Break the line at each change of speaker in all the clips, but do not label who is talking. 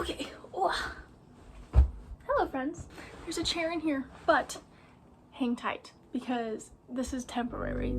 Okay. Oh. Hello, friends. There's a chair in here, but hang tight because this is temporary.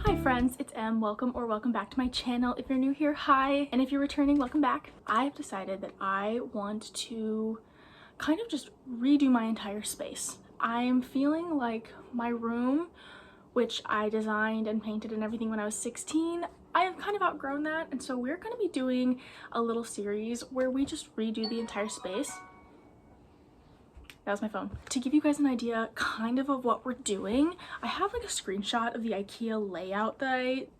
Hi friends, it's Em. Welcome back to my channel. If you're new here, hi. And if you're returning, welcome back. I have decided that I want to kind of just redo my entire space. I'm feeling like my room, which I designed and painted and everything when I was 16, I have kind of outgrown that, and so we're going to be doing a little series where we just redo the entire space. That was my phone. To give you guys an idea kind of what we're doing, I have like a screenshot of the IKEA layout that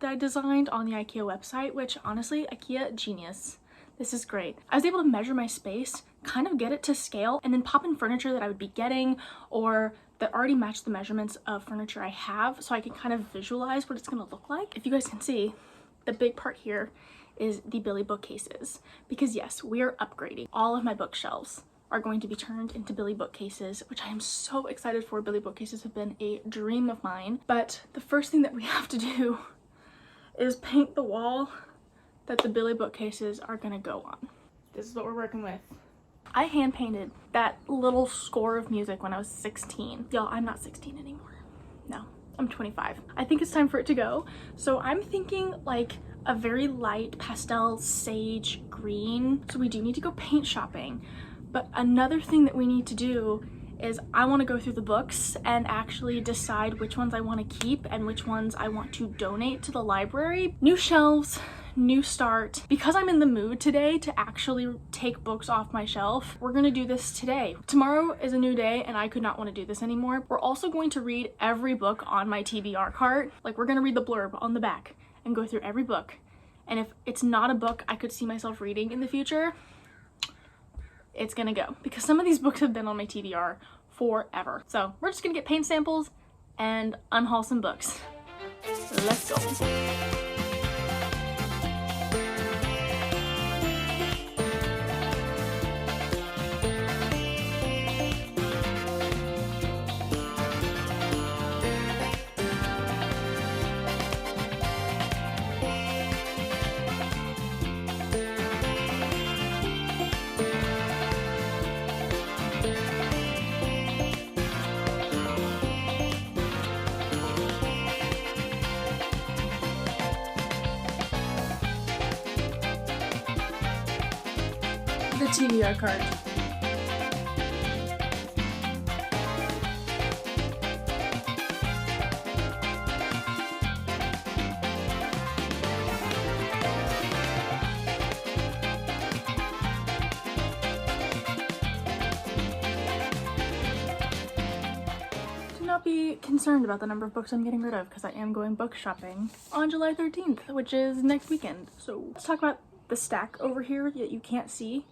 I designed on the IKEA website, which honestly, IKEA genius. This is great. I was able to measure my space, kind of get it to scale, and then pop in furniture that I would be getting or that already matched the measurements of furniture I have, so I can kind of visualize what it's going to look like. If you guys can see, the big part here is the Billy bookcases, because yes, we are upgrading. All of my bookshelves are going to be turned into Billy bookcases, which I am so excited for. Billy bookcases have been a dream of mine, but the first thing that we have to do is paint the wall that the Billy bookcases are gonna go on. This is what we're working with. I hand painted that little score of music when I was 16. Y'all, I'm not 16 anymore. No, I'm 25. I think it's time for it to go. So I'm thinking like a very light pastel sage green. So we do need to go paint shopping. But another thing that we need to do is I want to go through the books and actually decide which ones I want to keep and which ones I want to donate to the library. New shelves, new start. Because I'm in the mood today to actually take books off my shelf, we're gonna do this today. Tomorrow is a new day and I could not want to do this anymore. We're also going to read every book on my TBR card. Like, we're gonna read the blurb on the back and go through every book. And if it's not a book I could see myself reading in the future, it's gonna go, because some of these books have been on my TBR forever. So we're just gonna get paint samples and unhaul some books. Let's go. The TBR card. Do not be concerned about the number of books I'm getting rid of, because I am going book shopping on July 13th, which is next weekend. So let's talk about the stack over here that you can't see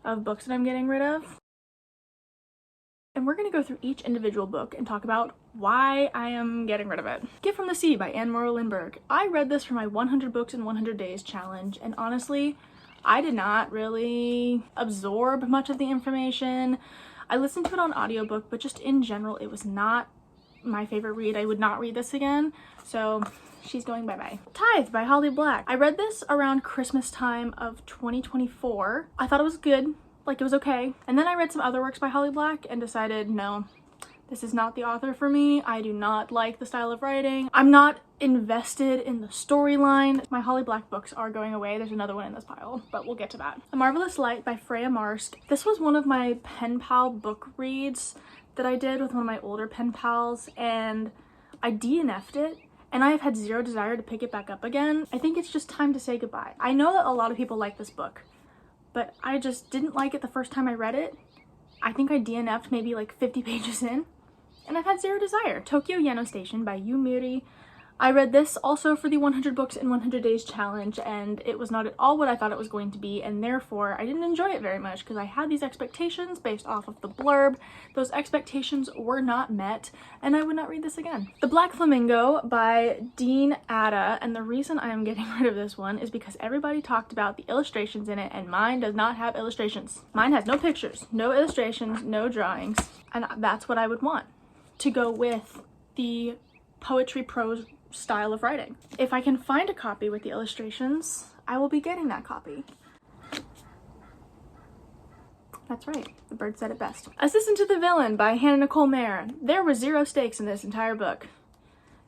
of books that I'm getting rid of. And we're going to go through each individual book and talk about why I am getting rid of it. Gift from the Sea by Anne Morrow Lindbergh. I read this for my 100 books in 100 days challenge, and honestly, I did not really absorb much of the information. I listened to it on audiobook, but just in general, it was not my favorite read. I would not read this again, so she's going bye-bye. Tithe by Holly Black. I read this around Christmas time of 2024. I thought it was good, like it was okay. And then I read some other works by Holly Black and decided, no, this is not the author for me. I do not like the style of writing. I'm not invested in the storyline. My Holly Black books are going away. There's another one in this pile, but we'll get to that. A Marvelous Light by Freya Marsk. This was one of my pen pal book reads that I did with one of my older pen pals, and I DNF'd it. And I have had zero desire to pick it back up again. I think it's just time to say goodbye. I know that a lot of people like this book, but I just didn't like it the first time I read it. I think I DNF'd maybe like 50 pages in, and I've had zero desire. Tokyo Yano Station by Yumiri. I read this also for the 100 books in 100 days challenge, and it was not at all what I thought it was going to be, and therefore I didn't enjoy it very much because I had these expectations based off of the blurb. Those expectations were not met, and I would not read this again. The Black Flamingo by Dean Atta, and the reason I am getting rid of this one is because everybody talked about the illustrations in it, and mine does not have illustrations. Mine has no pictures, no illustrations, no drawings, and that's what I would want to go with the poetry prose style of writing. If I can find a copy with the illustrations, I will be getting that copy. That's right, the bird said it best. Assistant to the Villain by Hannah Nicole Mayer. There were 0 stakes in this entire book.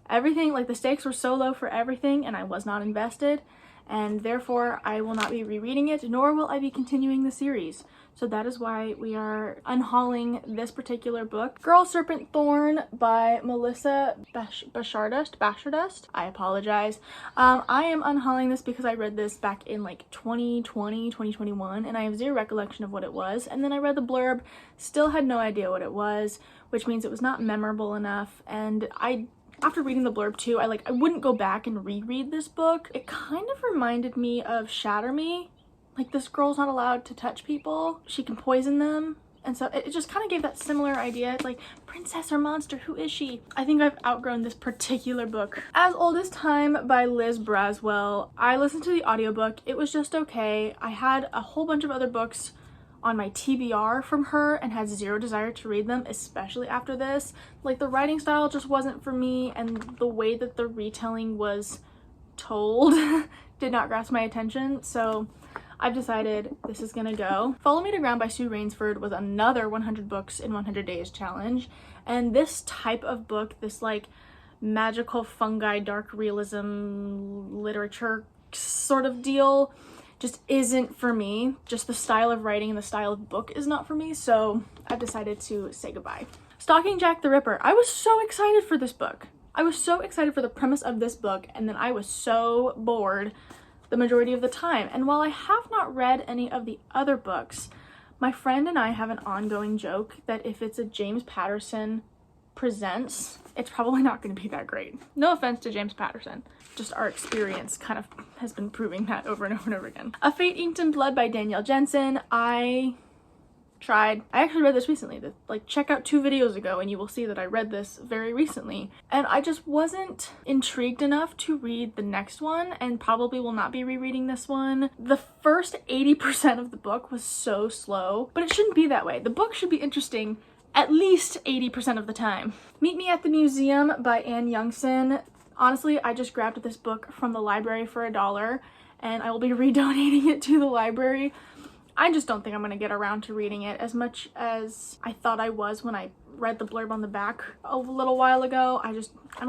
Everything, like the stakes were so low for everything, and I was not invested, and therefore I will not be rereading it, nor will I be continuing the series. So that is why we are unhauling this particular book. Girl Serpent Thorn by Melissa Bashardust. I apologize. I am unhauling this because I read this back in like 2020, 2021, and I have zero recollection of what it was. And then I read the blurb, still had no idea what it was, which means it was not memorable enough. And after reading the blurb too, I wouldn't go back and reread this book. It kind of reminded me of Shatter Me. Like, this girl's not allowed to touch people. She can poison them. And so it just kind of gave that similar idea. It's like, princess or monster, who is she? I think I've outgrown this particular book. As Old as Time by Liz Braswell. I listened to the audiobook. It was just okay. I had a whole bunch of other books on my TBR from her and had zero desire to read them, especially after this. Like, the writing style just wasn't for me, and the way that the retelling was told did not grasp my attention. So I've decided this is gonna go. Follow Me to Ground by Sue Rainsford was another 100 books in 100 days challenge. And this type of book, this like magical fungi, dark realism, literature sort of deal, just isn't for me. Just the style of writing and the style of book is not for me. So I've decided to say goodbye. Stalking Jack the Ripper. I was so excited for this book. I was so excited for the premise of this book, and then I was so bored the majority of the time. And while I have not read any of the other books, my friend and I have an ongoing joke that if it's a James Patterson presents, it's probably not going to be that great. No offense to James Patterson, just our experience kind of has been proving that over and over and over again. A Fate Inked in Blood by Danielle Jensen. I actually read this recently. Like, check out 2 videos ago and you will see that I read this very recently. And I just wasn't intrigued enough to read the next one, and probably will not be rereading this one. The first 80% of the book was so slow, but it shouldn't be that way. The book should be interesting at least 80% of the time. Meet Me at the Museum by Anne Youngson. Honestly, I just grabbed this book from the library for $1, and I will be redonating it to the library. I just don't think I'm going to get around to reading it as much as I thought I was when I read the blurb on the back a little while ago. I don't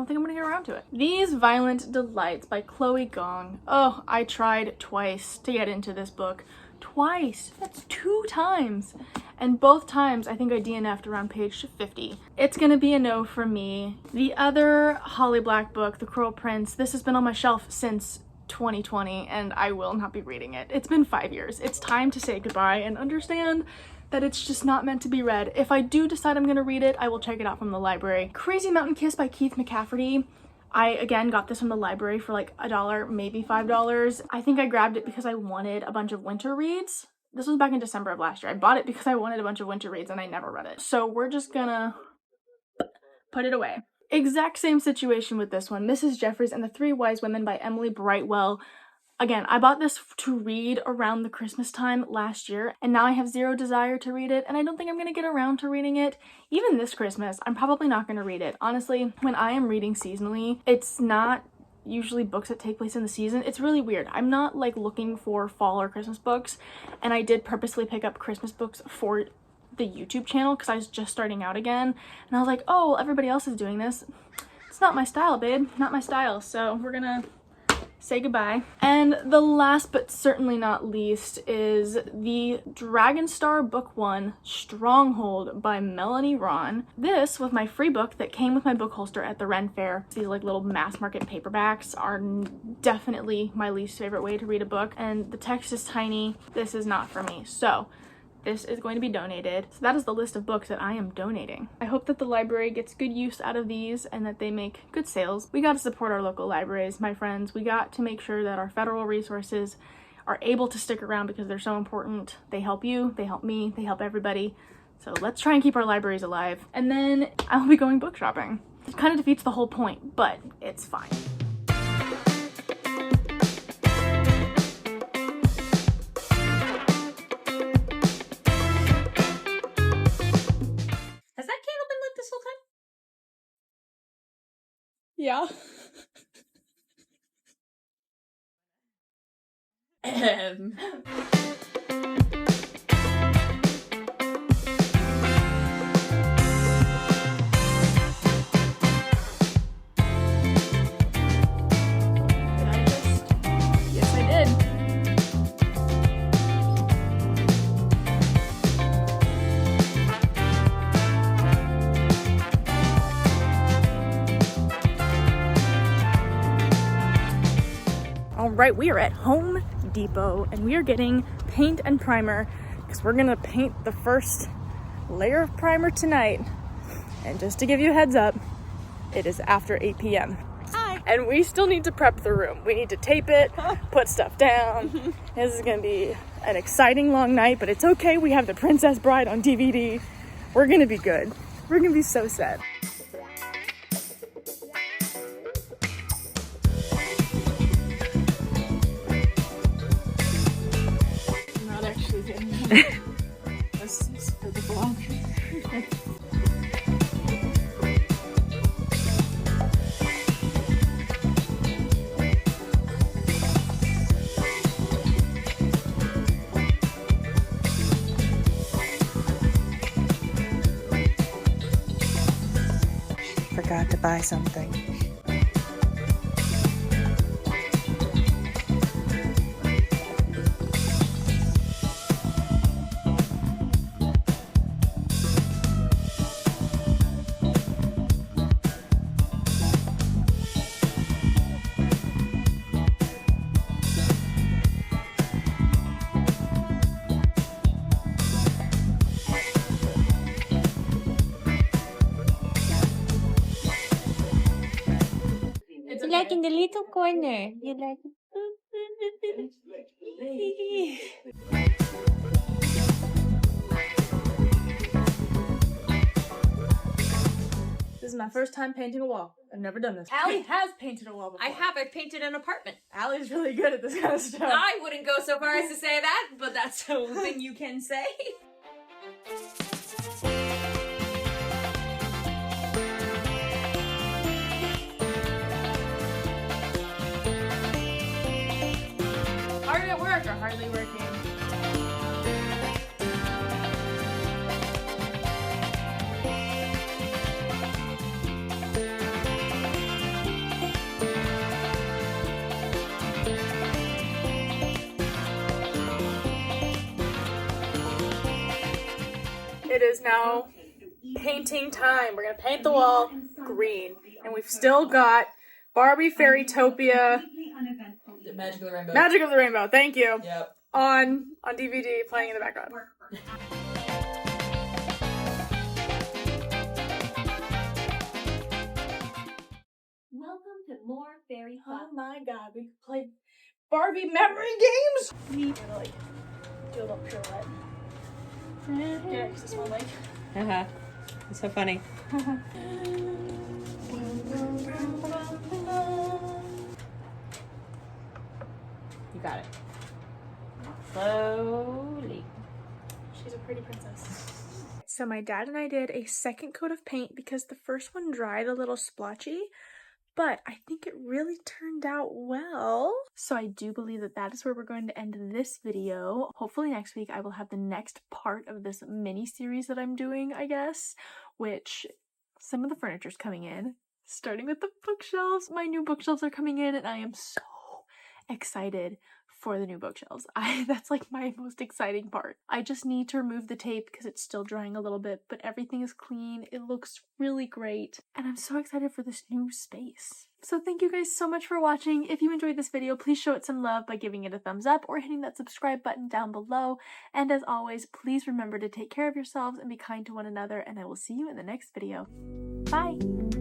think I'm going to get around to it. These Violent Delights by Chloe Gong. Oh, I tried twice to get into this book. Twice. That's 2 times. And both times I think I DNF'd around page 50. It's going to be a no for me. The other Holly Black book, The Cruel Prince, this has been on my shelf since 2020 and I will not be reading it. It's been 5 years. It's time to say goodbye and understand that it's just not meant to be read. If I do decide I'm gonna read it, I will check it out from the library. Crazy Mountain Kiss by Keith McCafferty. I again got this from the library for like $1, maybe $5. I think I grabbed it because I wanted a bunch of winter reads. This was back in December of last year. I bought it because I wanted a bunch of winter reads and I never read it. So we're just gonna put it away. Exact same situation with this one. Mrs. Jeffries and the Three Wise Women by Emily Brightwell. Again, I bought this to read around the Christmas time last year, and now I have zero desire to read it, and I don't think I'm going to get around to reading it. Even this Christmas, I'm probably not going to read it. Honestly, when I am reading seasonally, it's not usually books that take place in the season. It's really weird. I'm not like looking for fall or Christmas books, and I did purposely pick up Christmas books for the YouTube channel because I was just starting out again, and I was like, oh, everybody else is doing this. It's not my style, babe. Not my style. So we're gonna say goodbye. And the last but certainly not least is the Dragonstar Book 1 Stronghold by Melanie Ron. This was my free book that came with my book holster at the Ren Fair. These like little mass market paperbacks are definitely my least favorite way to read a book, and the text is tiny. This is not for me. So this is going to be donated. So that is the list of books that I am donating. I hope that the library gets good use out of these and that they make good sales. We got to support our local libraries, my friends. We got to make sure that our federal resources are able to stick around because they're so important. They help you, they help me, they help everybody. So let's try and keep our libraries alive. And then I'll be going book shopping. It kind of defeats the whole point, but it's fine. Yeah. Yes, I did. All right, we are at Home Depot and we are getting paint and primer because we're gonna paint the first layer of primer tonight. And just to give you a heads up, it is after 8 p.m.
Hi.
And we still need to prep the room. We need to tape it, put stuff down. This is gonna be an exciting long night, but it's okay. We have The Princess Bride on DVD. We're gonna be good. We're gonna be so set. Not actually getting this is for the vlog.
Forgot to buy something.
It's
You
okay.
like in the little corner. You like
This is my first time painting a wall. I've never done this. Allie has painted a wall before.
I painted an apartment.
Allie's really good at this kind of stuff.
I wouldn't go so far as to say that, but that's a thing you can say.
Hard at work or hardly working? It is now painting time. We're gonna paint the wall green. And we've still got Barbie Fairytopia,
The Magic of the Rainbow.
Magic of the Rainbow, thank you,
Yep.
on DVD playing in the background.
Welcome to more fairy fun.
Oh my god, we could play Barbie memory games! We need to like do a little pirouette. Yeah, because it's my leg.
Uh-huh. It's so funny. You got it. Slowly.
She's a pretty princess. So my dad and I did a second coat of paint because the first one dried a little splotchy, but I think it really turned out well. So I do believe that that is where we're going to end this video. Hopefully next week I will have the next part of this mini series that I'm doing, I guess, which some of the furniture's coming in, starting with the bookshelves. My new bookshelves are coming in and I am so excited for the new bookshelves. That's like my most exciting part. I just need to remove the tape because it's still drying a little bit, but everything is clean. It looks really great and I'm so excited for this new space. So thank you guys so much for watching. If you enjoyed this video, please show it some love by giving it a thumbs up or hitting that subscribe button down below. And as always, please remember to take care of yourselves and be kind to one another, and I will see you in the next video. Bye!